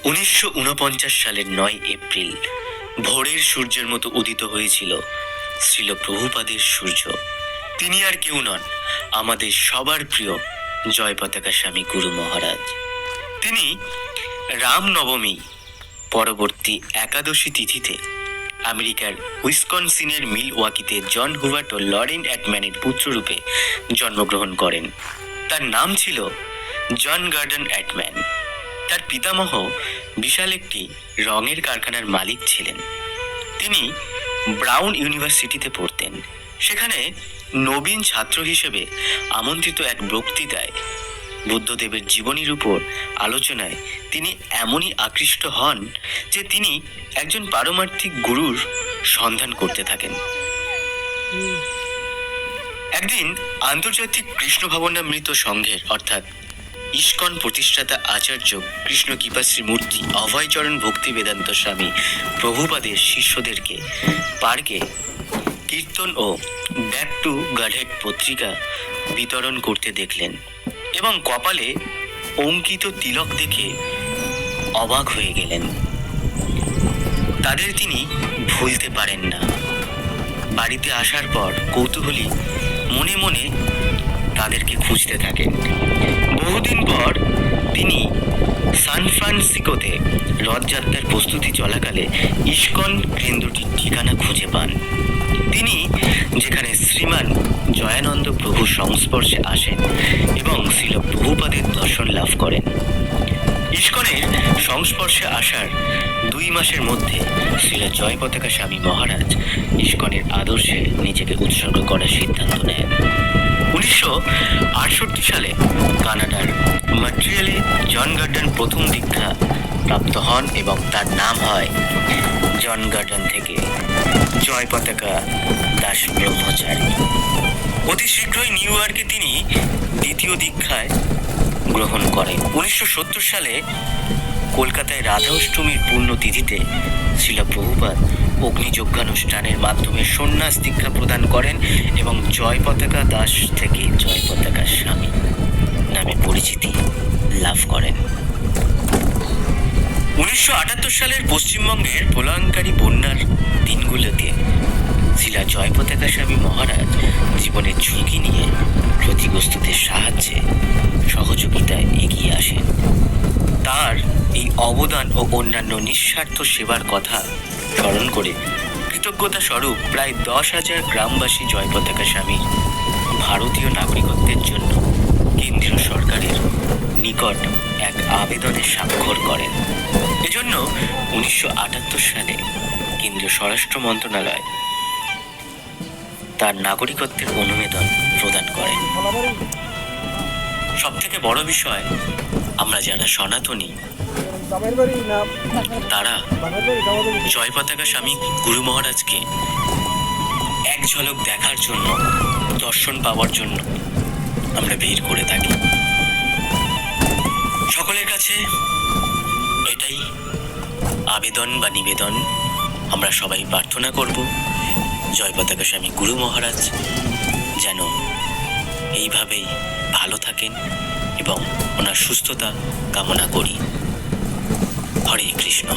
1949 সালের 9 এপ্রিল ভোরের সূর্যের মতো উদিত হয়েছিল শ্রীল প্রভুপাদের সূর্য। তিনি আর কেউ নন, আমাদের সবার প্রিয় জয় পতাকা স্বামী গুরু মহারাজ। তিনি রামনবমী পরবর্তী একাদশী তিথিতে আমেরিকার উইসকনসিনের মিলওয়াকিতে জন হুভার্ট ও লরেন অ্যাটম্যানের পুত্ররূপে জন্মগ্রহণ করেন। তার নাম ছিল জন গার্ডন অ্যাটম্যান। তার পিতামহ বিশাল একটি রঙের কারখানার মালিক ছিলেন। তিনি ব্রাউন ইউনিভার্সিটিতে পড়তেন। সেখানে নবীন ছাত্র হিসেবে আমন্ত্রিত এক বক্তৃতায় বুদ্ধদেবের জীবনীর উপর আলোচনায় তিনি এমনই আকৃষ্ট হন যে তিনি একজন পারমার্থিক গুরুর সন্ধান করতে থাকেন। একদিন আন্তর্জাতিক কৃষ্ণ ভাবনামৃত সংঘের অর্থাৎ ইস্কন প্রতিষ্ঠাতা আচার্য কৃষ্ণ কৃপাশ্রী মূর্তি অভয়চরণ ভক্তি বেদান্ত স্বামী প্রভুপাদের শিষ্যদেরকে পার্কে কীর্তন ও ব্যাক টু গডহেড পত্রিকা বিতরণ করতে দেখলেন এবং কপালে অঙ্কিত তিলক দেখে অবাক হয়ে গেলেন। তাদের তিনি ভুলতে পারেন না। বাড়িতে আসার পর কৌতূহলী মনে মনে তাদেরকে খুঁজতে থাকেন। বহুদিন পর তিনি সান ফ্রান্সিসকোতে রথযাত্রার প্রস্তুতি চলাকালে ইস্কন কেন্দ্রটির ঠিকানা খুঁজে পান। তিনি যেখানে শ্রীমান জয়ানন্দ প্রভুর সংস্পর্শে আসেন এবং শ্রীল প্রভুপাদের দর্শন লাভ করেন। ইস্কনের সংস্পর্শে আসার 2 মাসের মধ্যে শ্রীল জয় পতাকা স্বামী মহারাজ ইস্কনের আদর্শে নিজেকে উৎসর্গ করার সিদ্ধান্ত নেন। 1968 সালে কানাডার মন্ট্রিয়ালে জন গার্ডন প্রথম দীক্ষা প্রাপ্ত হন এবং তার নাম হয় জন গার্ডন থেকে জয় পতাকা দাস ব্রহ্মচারী। অতি শীঘ্রই নিউ ইয়র্কে তিনি দ্বিতীয় দীক্ষায় গ্রহণ করেন। 1970 সালে কলকাতায় রাধা অষ্টমীর পুণ্যতিথিতে শ্রীল প্রভুপাদ অগ্নিযজ্ঞানুষ্ঠানের মাধ্যমে সন্ন্যাস দীক্ষা প্রদান করেন এবং জয় পতাকা দাস থেকে জয় পতাকা স্বামী নামে পরিচিতি লাভ করেন। 1978 সালের পশ্চিমবঙ্গের প্রলয়ঙ্কারী বন্যার দিনগুলোতে শ্রীল জয় পতাকা স্বামী মহারাজ জীবনের ঝুঁকি নিয়ে ক্ষতিগ্রস্তদের সাহায্যে সহযোগিতায় এগিয়ে আসেন। তার এই অবদান ও অন্যান্য নিঃস্বার্থ সেবার কথা স্মরণ করে কৃতজ্ঞতা স্বরূপ প্রায় 10,000 গ্রামবাসী জয় পতাকা স্বামীর ভারতীয় নাগরিকত্বের জন্য কেন্দ্রীয় সরকারের নিকট এক আবেদনে স্বাক্ষর করেন। এজন্য 1978 সালে কেন্দ্রীয় স্বরাষ্ট্র মন্ত্রণালয় তার নাগরিকত্বের অনুমোদন প্রদান করেন। সব থেকে বড় বিষয়, আমরা যারা সনাতনী তারা জয় পতাকা স্বামী গুরু মহারাজকে এক ঝলক দেখার জন্য, দর্শন পাওয়ার জন্য আমরা ভিড় করে থাকি। সকলের কাছে এটাই আবেদন বা নিবেদন, আমরা সবাই প্রার্থনা করব জয় পতাকা স্বামী গুরু মহারাজ যেন এইভাবেই ভালো থাকেন এবং ওনার সুস্থতা কামনা করি। হরে কৃষ্ণ।